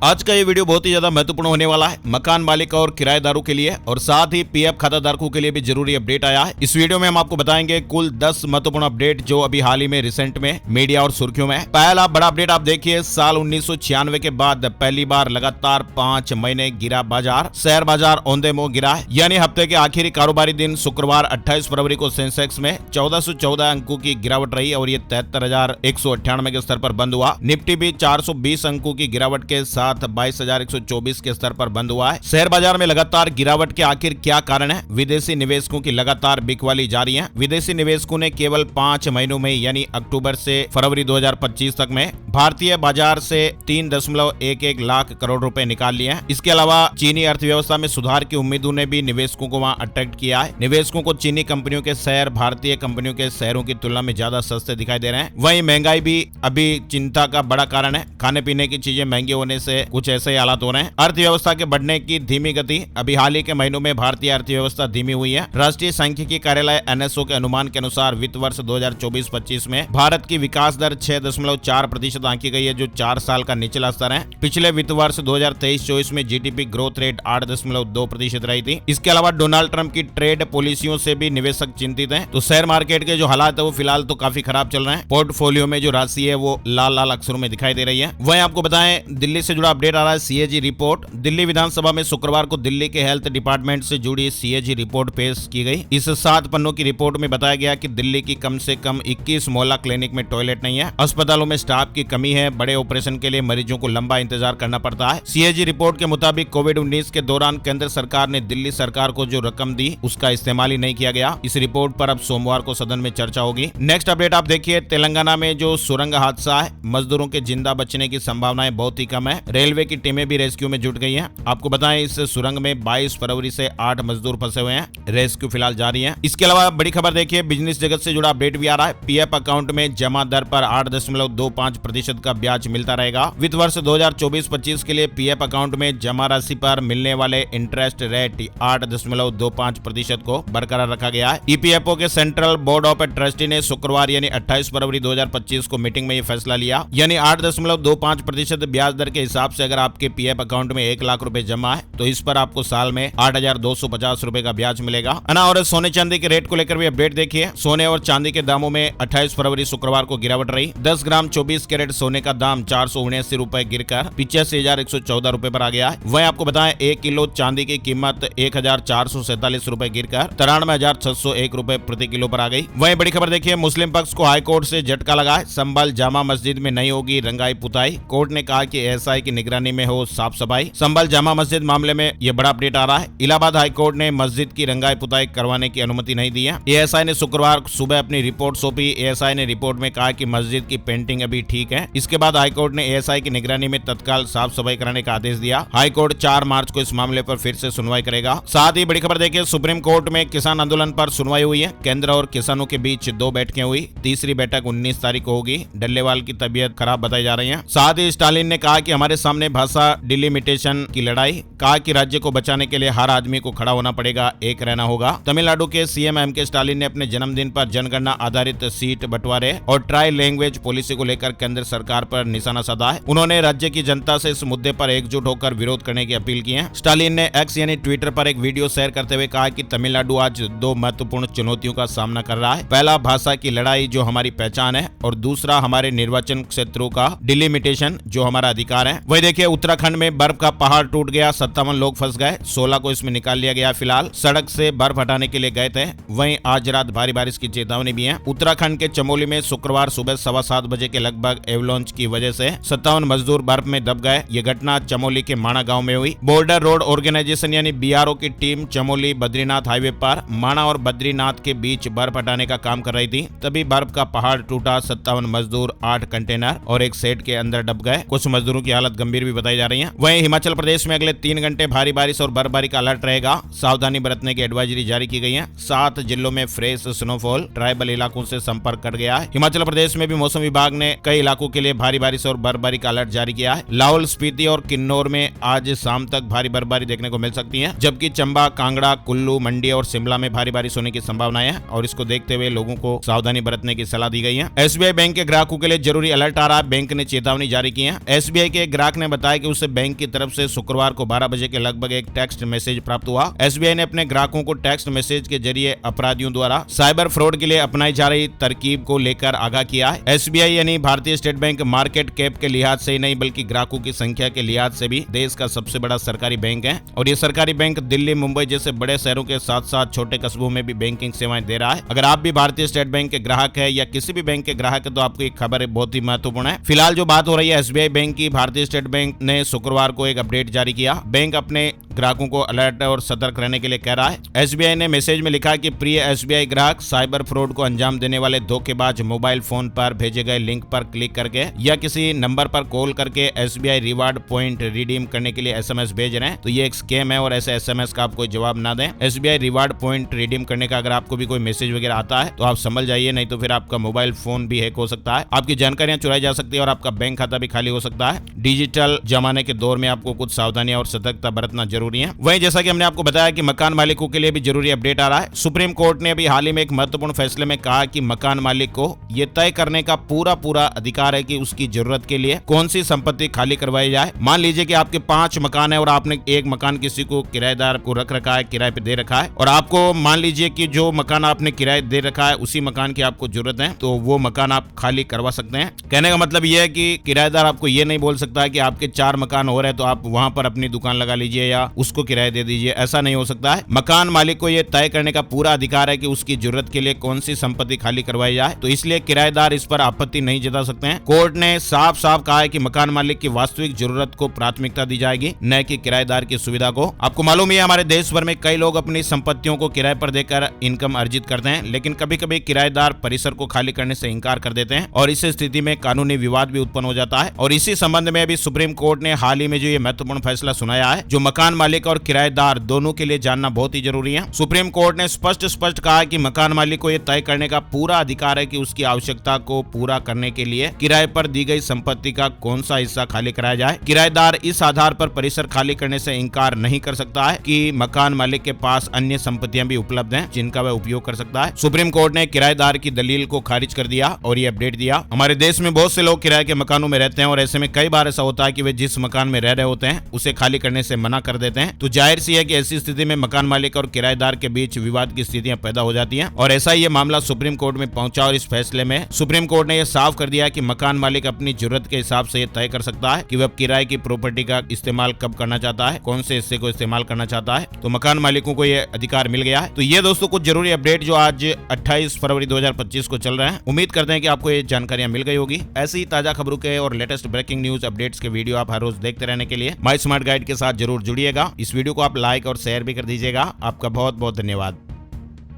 आज का ये वीडियो बहुत ही ज्यादा महत्वपूर्ण होने वाला है मकान मालिक और किराएदारों के लिए, और साथ ही पीएफ खाताधारकों के लिए भी जरूरी अपडेट आया है। इस वीडियो में हम आपको बताएंगे कुल 10 महत्वपूर्ण अपडेट जो अभी हाल ही में रिसेंट में मीडिया और सुर्खियों में है। पहला बड़ा अपडेट आप देखिए, साल 1996 के बाद पहली बार लगातार 5 महीने गिरा बाजार। शेयर बाजार औंधे मुंह गिरा है, यानी हफ्ते के आखिरी कारोबारी दिन शुक्रवार 28 फरवरी को सेंसेक्स में 1414 अंकों की गिरावट रही और ये 73,198 के स्तर पर बंद हुआ। निफ्टी भी 420 अंकों की गिरावट के साथ 22,124 के स्तर पर बंद हुआ है। शेयर बाजार में लगातार गिरावट के आखिर क्या कारण है? विदेशी निवेशकों की लगातार बिकवाली जारी है। विदेशी निवेशकों ने केवल 5 महीनों में यानी अक्टूबर से फरवरी 2025 तक में भारतीय बाजार से 3.11 लाख करोड़ रुपए निकाल लिए हैं। इसके अलावा चीनी अर्थव्यवस्था में सुधार की उम्मीदों ने भी निवेशकों को वहां अट्रैक्ट किया है। निवेशकों को चीनी कंपनियों के शेयर भारतीय कंपनियों के शेयरों की तुलना में ज्यादा सस्ते दिखाई दे रहे हैं। वहीं महंगाई भी अभी चिंता का बड़ा कारण है। खाने पीने की चीजें महंगी होने से कुछ ऐसे ही हालात हो रहे हैं। अर्थव्यवस्था के बढ़ने की धीमी गति। अभी हाल ही के महीनों में भारतीय अर्थव्यवस्था धीमी हुई है। राष्ट्रीय सांख्यिकी कार्यालय एनएसओ के अनुमान के अनुसार वित्त वर्ष 2024-25 में भारत की विकास दर 6.4% आंकी गई है, जो 4 साल का निचला स्तर है। पिछले वित्त वर्ष 2023-24 में जीडीपी ग्रोथ रेट 8.2% रही थी। इसके अलावा डोनाल्ड ट्रंप की ट्रेड पॉलिसियों से भी निवेशक चिंतित हैं। तो शेयर मार्केट के जो हालात है वो फिलहाल तो काफी खराब चल रहे हैं। पोर्टफोलियो में जो राशि है वो लाल लाल अक्षरों में दिखाई दे रही है। वहीं आपको बताएं, दिल्ली से जुड़ा अपडेट आ रहा है। CAG report. दिल्ली विधानसभा में शुक्रवार को दिल्ली के हेल्थ डिपार्टमेंट से जुड़ी सीएजी रिपोर्ट पेश की गई। इस 7 पन्नों की रिपोर्ट में बताया गया कि दिल्ली की कम से कम 21 मोहल्ला क्लिनिक में टॉयलेट नहीं है। अस्पतालों में स्टाफ की कमी है। बड़े ऑपरेशन के लिए मरीजों को लंबा इंतजार करना पड़ता है। सीएजी रिपोर्ट के मुताबिक कोविड-19 के दौरान केंद्र सरकार ने दिल्ली सरकार को जो रकम दी उसका इस्तेमाल ही नहीं किया गया। इस रिपोर्ट पर अब सोमवार को सदन में चर्चा होगी। नेक्स्ट अपडेट आप देखिए, तेलंगाना में जो सुरंग हादसा है, मजदूरों के जिंदा बचने की संभावनाएं बहुत ही कम है। रेलवे की टीमें भी रेस्क्यू में जुट गई हैं। आपको बताएं, इस सुरंग में 22 फरवरी से 8 मजदूर फंसे हुए हैं। रेस्क्यू फिलहाल जारी है। इसके अलावा बड़ी खबर देखिए, बिजनेस जगत से जुड़ा अपडेट भी आ रहा है। पीएफ अकाउंट में जमा दर पर 8.25% का ब्याज मिलता रहेगा। वित्त वर्ष 2024-25 के लिए पीएफ अकाउंट में जमा राशि पर मिलने वाले इंटरेस्ट रेट 8.25% को बरकरार रखा गया है। ईपीएफओ के सेंट्रल बोर्ड ऑफ ट्रस्टी ने शुक्रवार यानी 28 फरवरी 2025 को मीटिंग में यह फैसला लिया। यानी 8.25% ब्याज दर के हिसाब से अगर आपके पीएफ अकाउंट में 1 लाख रुपए जमा है तो इस पर आपको साल में 8,250 रुपए का ब्याज मिलेगा। और सोने चांदी के रेट को लेकर भी अपडेट देखिए। सोने और चांदी के दामों में 28 फरवरी शुक्रवार को गिरावट रही। 10 ग्राम 24 कैरेट सोने का दाम 479 रुपए गिरकर 85,114 रुपए पर आ गया है। वहीं आपको बताएं, 1 किलो चांदी की कीमत 1,447 रुपए गिरकर 93,601 रुपए प्रति किलो पर आ गई। वहीं बड़ी खबर देखिए, मुस्लिम पक्ष को हाईकोर्ट से झटका लगा है। संभल जामा मस्जिद में नहीं होगी रंगाई पुताई। कोर्ट ने कहा कि एएसआई की निगरानी में हो साफ सफाई। संभल जामा मस्जिद मामले में यह बड़ा अपडेट आ रहा है। इलाहाबाद हाईकोर्ट ने मस्जिद की रंगाई पुताई करवाने की अनुमति नहीं दी है। एएसआई ने शुक्रवार सुबह अपनी रिपोर्ट सौंपी। एएसआई ने रिपोर्ट में कहा कि मस्जिद की पेंटिंग अभी ठीक है। इसके बाद हाईकोर्ट ने एएसआई की निगरानी में तत्काल साफ सफाई कराने का आदेश दिया। हाईकोर्ट 4 मार्च को इस मामले पर फिर से सुनवाई करेगा। साथ ही बड़ी खबर देखिए, सुप्रीम कोर्ट में किसान आंदोलन पर सुनवाई हुई है। केंद्र और किसानों के बीच 2 बैठकें हुई। तीसरी बैठक 19 तारीख को होगी। डल्लेवाल की तबीयत खराब बताई जा रही है। साथ ही स्टालिन ने कहा कि हमारे सामने भाषा डिलिमिटेशन की लड़ाई। कहा कि राज्य को बचाने के लिए हर आदमी को खड़ा होना पड़ेगा, एक रहना होगा। तमिलनाडु के सीएम एमके स्टालिन ने अपने जन्मदिन पर जनगणना आधारित सीट बंटवारे और ट्राई लैंग्वेज पॉलिसी को लेकर केंद्र सरकार पर निशाना साधा है। उन्होंने राज्य की जनता से इस मुद्दे पर एकजुट होकर विरोध करने की अपील की है। स्टालिन ने एक्स यानी ट्विटर पर एक वीडियो शेयर करते हुए कहा कि तमिलनाडु आज 2 महत्वपूर्ण चुनौतियों का सामना कर रहा है। पहला, भाषा की लड़ाई जो हमारी पहचान है, और दूसरा हमारे निर्वाचन क्षेत्रों का डिलिमिटेशन जो हमारा अधिकार है। वही देखिए, उत्तराखंड में बर्फ का पहाड़ टूट गया, 57 लोग फंस गए, 16 को इसमें निकाल लिया गया। फिलहाल सड़क से बर्फ हटाने के लिए गए थे। वहीं आज रात भारी बारिश की चेतावनी भी है। उत्तराखंड के चमोली में शुक्रवार सुबह 7:15 बजे के लगभग एवलॉन्च की वजह से 57 मजदूर बर्फ में दब गए। ये घटना चमोली के माणा गांव में हुई। बॉर्डर रोड ऑर्गेनाइजेशन यानी बीआरओ की टीम चमोली बद्रीनाथ हाईवे पर माणा और बद्रीनाथ के बीच बर्फ हटाने का काम कर रही थी। तभी बर्फ का पहाड़ टूटा। 57 मजदूर, 8 कंटेनर और एक शेड के अंदर दब गए। कुछ मजदूरों की हालत गंभीर भी बताई जा रही है। वहीं हिमाचल प्रदेश में अगले 3 घंटे भारी बारिश और बर्फबारी का अलर्ट रहेगा। सावधानी बरतने की एडवाइजरी जारी की गई है। 7 जिलों में फ्रेश स्नोफॉल। ट्राइबल इलाकों से संपर्क कट गया है। हिमाचल प्रदेश में भी मौसम विभाग ने कई इलाकों के लिए भारी बारिश और बर्फबारी का अलर्ट जारी किया है। लाहौल स्पीति और किन्नौर में आज शाम तक भारी बर्फबारी देखने को मिल सकती है, जबकि चंबा, कांगड़ा, कुल्लू, मंडी और शिमला में भारी बारिश होने की संभावना है और इसको देखते हुए लोगों को सावधानी बरतने की सलाह दी गई है। एसबीआई बैंक के ग्राहकों के लिए जरूरी अलर्ट आ रहा है। बैंक ने चेतावनी जारी की है। एसबीआई के ग्राहक ने बताया कि उसे बैंक की तरफ से शुक्रवार को 12 बजे के लगभग एक टेक्स्ट मैसेज प्राप्त हुआ। एसबीआई ने अपने ग्राहकों को टेक्स्ट मैसेज के जरिए अपराधियों द्वारा साइबर फ्रॉड के लिए अपनाई जा रही तरकीब को लेकर आगाह किया है। एसबीआई यानी भारतीय स्टेट बैंक मार्केट कैप के लिहाज से ही नहीं बल्कि ग्राहकों की संख्या के लिहाज से भी देश का सबसे बड़ा सरकारी बैंक है और ये सरकारी बैंक दिल्ली, मुंबई जैसे बड़े शहरों के साथ साथ छोटे कस्बों में भी बैंकिंग सेवाएं दे रहा है। अगर आप भी भारतीय स्टेट बैंक के ग्राहक है या किसी भी बैंक के ग्राहक है तो आपको एक खबर बहुत ही महत्वपूर्ण है। फिलहाल जो बात हो रही है एसबीआई बैंक की, भारतीय स्टेट बैंक ने शुक्रवार को एक अपडेट जारी किया। बैंक अपने ग्राहकों को अलर्ट और सतर्क रहने के लिए कह रहा है। एसबीआई ने मैसेज में लिखा कि प्रिय एसबीआई ग्राहक, साइबर फ्रॉड को अंजाम देने वाले धोखेबाज मोबाइल फोन पर भेजे गए लिंक पर क्लिक करके या किसी नंबर पर कॉल करके एसबीआई रिवार्ड पॉइंट रिडीम करने के लिए एसएमएस भेज रहे हैं। तो ये एक स्कैम है और ऐसे एसएमएस का आप कोई जवाब ना दें। एसबीआई रिवार्ड पॉइंट रिडीम करने का अगर आपको भी कोई मैसेज वगैरह आता है तो आप संभल जाइए, नहीं तो फिर आपका मोबाइल फोन भी हैक हो सकता है, आपकी जानकारियां चुराई जा सकती है और आपका बैंक खाता भी खाली हो सकता है। डिजिटल जमाने के दौर में आपको कुछ सावधानियां और सतर्कता बरतना जरूरी है। वहीं जैसा कि हमने आपको बताया कि मकान मालिकों के लिए भी जरूरी अपडेट आ रहा है। सुप्रीम कोर्ट ने अभी हाल ही में एक महत्वपूर्ण फैसले में कहा कि मकान मालिक को यह तय करने का पूरा अधिकार है कि उसकी जरूरत के लिए कौन सी संपत्ति खाली करवाई जाए। मान लीजिए कि आपके 5 मकान है और आपने एक मकान किसी को किराएदार को रख रखा है, किराए पे दे रखा है और आपको मान लीजिए कि जो मकान आपने किराए दे रखा है उसी मकान की आपको जरूरत है तो वो मकान आप खाली करवा सकते हैं। कहने का मतलब यह है कि किराएदार आपको ये नहीं बोल सकता है कि आपके 4 मकान हो रहे हैं तो आप वहां पर अपनी दुकान लगा लीजिए या उसको किराए दे दीजिए, ऐसा नहीं हो सकता है। मकान मालिक को यह तय करने का पूरा अधिकार है कि उसकी जरूरत के लिए कौन सी संपत्ति खाली करवाई जाए, तो इसलिए किराएदार इस पर आपत्ति नहीं जता सकते हैं। कोर्ट ने साफ कहा है कि मकान मालिक की वास्तविक जरूरत को प्राथमिकता दी जाएगी, न कि किराएदार की सुविधा को। आपको मालूम है हमारे देश भर में कई लोग अपनी संपत्तियों को किराए पर देकर इनकम अर्जित करते हैं, लेकिन कभी कभी किराएदार परिसर को खाली करने से इनकार कर देते हैं और इस स्थिति में कानूनी विवाद भी उत्पन्न हो जाता है। और इसी संबंध में अभी सुप्रीम कोर्ट ने हाल ही में जो ये महत्वपूर्ण फैसला सुनाया है, जो मकान मालिक और किराएदार दोनों के लिए जानना बहुत ही जरूरी है। सुप्रीम कोर्ट ने स्पष्ट कहा कि मकान मालिक को यह तय करने का पूरा अधिकार है कि उसकी आवश्यकता को पूरा करने के लिए किराए पर दी गई संपत्ति का कौन सा हिस्सा खाली कराया जाए। किराएदार इस आधार पर परिसर खाली करने से इनकार नहीं कर सकता है कि मकान मालिक के पास अन्य संपत्तियां भी उपलब्ध हैं जिनका वह उपयोग कर सकता है। सुप्रीम कोर्ट ने किराएदार की दलील को खारिज कर दिया और ये अपडेट दिया। हमारे देश में बहुत से लोग किराए के मकानों में रहते हैं और ऐसे में कई बार ऐसा होता है कि वे जिस मकान में रह रहे होते हैं उसे खाली करने से मना कर देते हैं। तो जाहिर सी है कि ऐसी स्थिति में मकान मालिक और किराएदार के बीच विवाद की स्थितियां पैदा हो जाती हैं और ऐसा ही ये मामला सुप्रीम कोर्ट में पहुंचा और इस फैसले में सुप्रीम कोर्ट ने यह साफ कर दिया कि मकान मालिक अपनी जरूरत के हिसाब से यह तय कर सकता है कि वह किराए की प्रॉपर्टी का इस्तेमाल कब करना चाहता है, कौन से हिस्से को इस्तेमाल करना चाहता है। तो मकान मालिकों को यह अधिकार मिल गया है। तो ये दोस्तों कुछ जरूरी अपडेट जो आज 28 फरवरी 2025 को चल रहे हैं। उम्मीद करते हैं कि आपको ये जानकारियां मिल गई होगी। ऐसी ही ताजा खबरों के और लेटेस्ट ब्रेकिंग न्यूज अपडेट्स के वीडियो आप हर रोज देखते रहने के लिए माई स्मार्ट गाइड के साथ जरूर जुड़िएगा। इस वीडियो को आप लाइक और शेयर भी कर दीजिएगा। आपका बहुत बहुत धन्यवाद।